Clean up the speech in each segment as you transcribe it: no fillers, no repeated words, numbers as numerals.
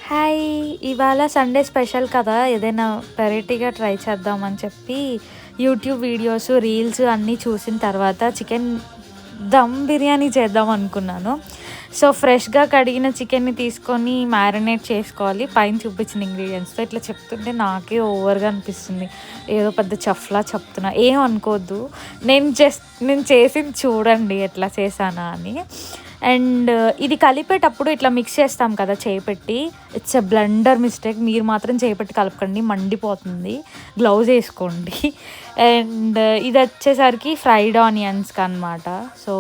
Hi! ఇవాళ Sunday special కదా! ఏదైనా వెరైటీగా ట్రై చేద్దామని చెప్పి యూట్యూబ్ వీడియోస్, రీల్స్ అన్నీ చూసిన తర్వాత చికెన్ దమ్ బిర్యానీ చేద్దాం అనుకున్నాను. సో, ఫ్రెష్‌గా కడిగిన చికెన్‌ని తీసుకొని మ్యారినేట్ చేసుకోవాలి. పైన చూపించిన ఇంగ్రీడియెంట్స్‌తో. ఇట్లా చెప్తుంటే నాకే ఓవర్‌గా అనిపిస్తుంది. ఏదో పెద్ద చెఫ్‌లా చెప్తున్నా. ఏం అనుకోవద్దు. నేను చేసింది చూడండి ఎట్లా చేశానా అని. అండ్ ఇది కలిపేటప్పుడు ఇట్లా మిక్స్ చేస్తాం కదా చేయి పెట్టి. It's a blunder mistake. మీరు మాత్రం చేయి పెట్టి కలపకండి, మండిపోతుంది. గ్లౌజ్ ఏసుకోండి. అండ్ ఇదొచ్చేసరికి ఫ్రైడ్ ఆనియన్స్‌కి అనమాట. సో,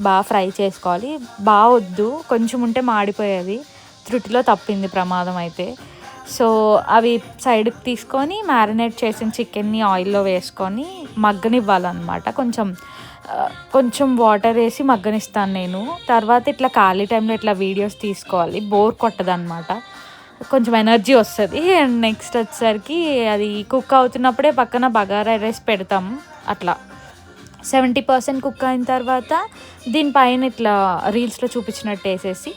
బాగా ఫ్రై చేసుకోవాలి. వద్దు, కొంచెం ఉంటే మాడిపోయేది. త్రుటిలో తప్పింది ప్రమాదం అయితే. సో, అవి సైడ్‌కి తీసుకొని మ్యారినేట్ చేసిన చికెన్‌ని ఆయిల్‌లో వేసుకొని మగ్గనివ్వాలన్నమాట. కొంచెం వాటర్ వేసి మగ్గనిస్తాను నేను. తర్వాత ఇట్లా ఖాళీ టైంలో ఇట్లా వీడియోస్ తీసుకోవాలి. బోర్ కొట్టదనమాట. కొంచెం ఎనర్జీ వస్తది. అండ్ నెక్స్ట్ వచ్చేసరికి అది కుక్ అవుతున్నప్పుడే పక్కన బగారా రైస్ పెడతాం. అట్లా 70% కుక్ అయిన తర్వాత దీనిపైన ఇట్లా రీల్స్‌లో చూపించినట్టు వేసేసి,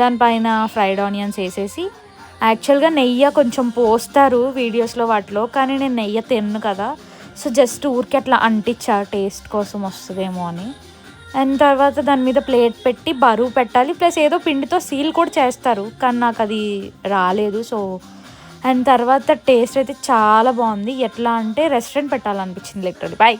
దానిపైన ఫ్రైడ్ ఆనియన్స్ వేసేసి, యాక్చువల్‌గా నెయ్యి కొంచెం పోస్తారు వీడియోస్‌లో వాటిలో, కానీ నేను నెయ్యి తినను కదా! సో, జస్ట్ ఊరికే అట్లా అంటించా టేస్ట్ కోసం వస్తదేమో అని. అండ్ తర్వాత దాని మీద ప్లేట్ పెట్టి బరువు పెట్టాలి. ప్లస్ ఏదో పిండితో సీల్ కూడా చేస్తారు, కానీ నాకు అది రాలేదు. సో, అండ్ తర్వాత టేస్ట్ అయితే చాలా బాగుంది. ఎట్లా అంటే రెస్టారెంట్ పెట్టాలనిపించింది లిటరల్లీ. బై.